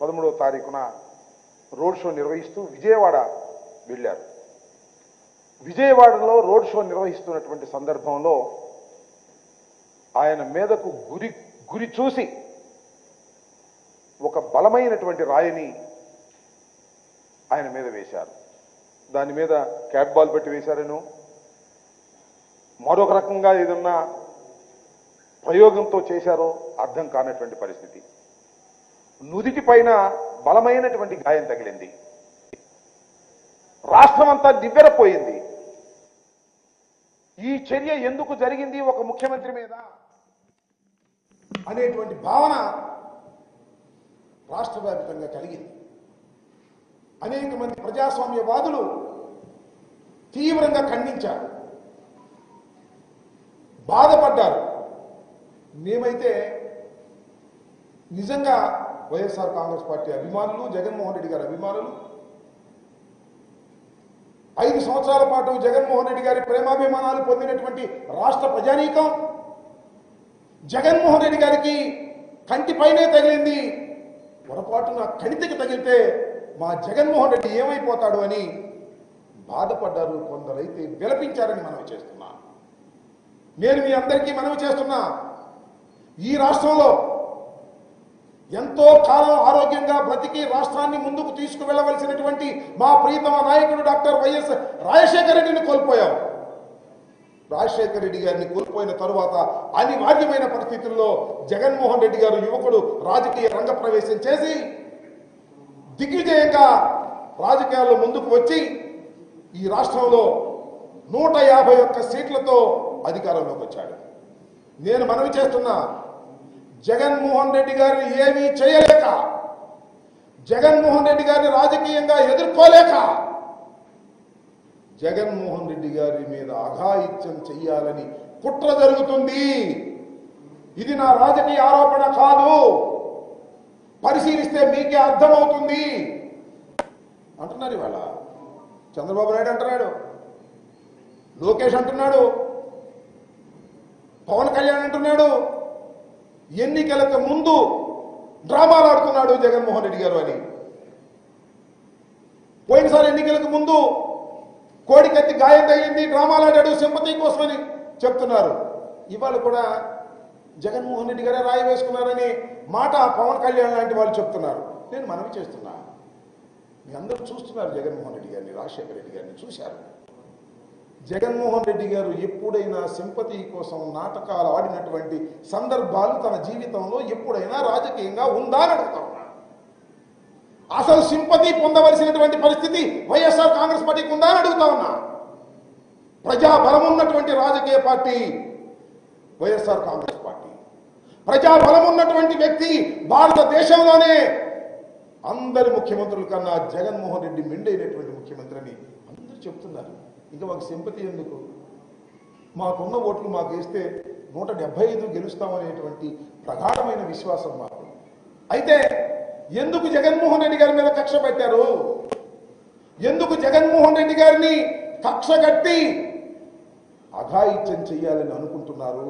13వ తారీఖున road show నిర్వహిస్తూ విజయవాడ వెళ్ళారు. విజయవాడలో రోడ్ షో నిర్వహిస్తున్నటువంటి సందర్భంలో ఆయన మీదకు గురి చూసి ఒక బలమైనటువంటి రాయిని ఆయన మీద వేశారు. దాని మీద క్యాట్ బాల్ పెట్టి వేశారను, మరొక రకంగా ఏదన్నా ప్రయోగంతో చేశారో అర్థం కానటువంటి పరిస్థితి. నుదిటి పైన బలమైనటువంటి గాయం తగిలింది. రాష్ట్రం అంతా నివ్వెరపోయింది. ఈ చర్య ఎందుకు జరిగింది ఒక ముఖ్యమంత్రి మీద అనేటువంటి భావన రాష్ట్ర వ్యాప్తంగా కలిగింది. అనేక మంది ప్రజాస్వామ్యవాదులు తీవ్రంగా ఖండించారు, బాధపడ్డారు. మేమైతే నిజంగా వైఎస్ఆర్ కాంగ్రెస్ పార్టీ అభిమానులు, జగన్మోహన్ రెడ్డి గారి అభిమానులు, 5 సంవత్సరాల పాటు జగన్మోహన్ రెడ్డి గారి ప్రేమాభిమానాలు పొందినటువంటి రాష్ట్ర ప్రజానీకం జగన్మోహన్ రెడ్డి గారికి కంటిపైనే తగిలింది, పొరపాటున కణితికి తగిలితే మా జగన్మోహన్ రెడ్డి ఏమైపోతాడు అని బాధపడ్డారు. కొందరైతే విలపించారని మనవి చేస్తున్నా. నేను మీ అందరికీ మనవి చేస్తున్నా, ఈ రాష్ట్రంలో ఎంతో కాలం ఆరోగ్యంగా బ్రతికి రాష్ట్రాన్ని ముందుకు తీసుకువెళ్ళవలసినటువంటి మా ప్రీతమ నాయకుడు డాక్టర్ వైఎస్ రాజశేఖర రెడ్డిని కోల్పోయాం. రాజశేఖర రెడ్డి గారిని కోల్పోయిన తరువాత అనివార్యమైన పరిస్థితుల్లో జగన్మోహన్ రెడ్డి గారు యువకుడు రాజకీయ రంగ ప్రవేశం చేసి దిగ్విజయంగా రాజకీయాల్లో ముందుకు వచ్చి ఈ రాష్ట్రంలో 151 సీట్లతో అధికారంలోకి వచ్చాడు. నేను మనవి చేస్తున్నా, జగన్మోహన్ రెడ్డి గారిని ఏమీ చేయలేక, జగన్మోహన్ రెడ్డి గారిని రాజకీయంగా ఎదుర్కోలేక జగన్మోహన్ రెడ్డి గారి మీద అఘాయిత్యం చెయ్యాలని కుట్ర జరుగుతుంది. ఇది నా రాజకీయ ఆరోపణ కాదు, పరిశీలిస్తే మీకే అర్థమవుతుంది అంటున్నారు. ఇవాళ చంద్రబాబు నాయుడు అంటున్నాడు, లోకేష్ అంటున్నాడు, పవన్ కళ్యాణ్ అంటున్నాడు, ఎన్నికలకు ముందు డ్రామాలు ఆడుతున్నాడు జగన్మోహన్ రెడ్డి గారు అని. పోయినసారి ఎన్నికలకు ముందు కోడికత్తి గాయం తగిలింది, డ్రామాలు ఆడాడు సింపతి కోసమని చెప్తున్నారు. ఇవాళ కూడా జగన్మోహన్ రెడ్డి గారే రాయి వేసుకున్నారని మాట పవన్ కళ్యాణ్ లాంటి వాళ్ళు చెప్తున్నారు. నేను మనవి చేస్తున్నా, మీ అందరూ చూస్తున్నారు జగన్మోహన్ రెడ్డి గారిని, రాజశేఖర రెడ్డి గారిని చూశారు. జగన్మోహన్ రెడ్డి గారు ఎప్పుడైనా సింపతి కోసం నాటకాలు ఆడినటువంటి సందర్భాలు తన జీవితంలో ఎప్పుడైనా రాజకీయంగా ఉందా అని అడుగుతా ఉన్నా. అసలు సింపతి పొందవలసినటువంటి పరిస్థితి వైఎస్ఆర్ కాంగ్రెస్ పార్టీకి ఉందా అని అడుగుతా ఉన్నా. ప్రజాబలం ఉన్నటువంటి రాజకీయ పార్టీ వైఎస్ఆర్ కాంగ్రెస్ పార్టీ. ప్రజాబలం ఉన్నటువంటి వ్యక్తి భారతదేశంలోనే అందరి ముఖ్యమంత్రుల కన్నా జగన్మోహన్ రెడ్డి మెండైనటువంటి ముఖ్యమంత్రి అని అందరూ చెప్తున్నారు. ఇంకా మాకు సింపతి ఎందుకు? మాకున్న ఓట్లు మాకు వేస్తే 175 గెలుస్తామనేటువంటి ప్రగాఢమైన విశ్వాసం మాకు. అయితే ఎందుకు జగన్మోహన్ రెడ్డి గారి మీద కక్ష పెట్టారు? ఎందుకు జగన్మోహన్ రెడ్డి గారిని కక్ష కట్టి అఘాయిత్యం చెయ్యాలని అనుకుంటున్నారు?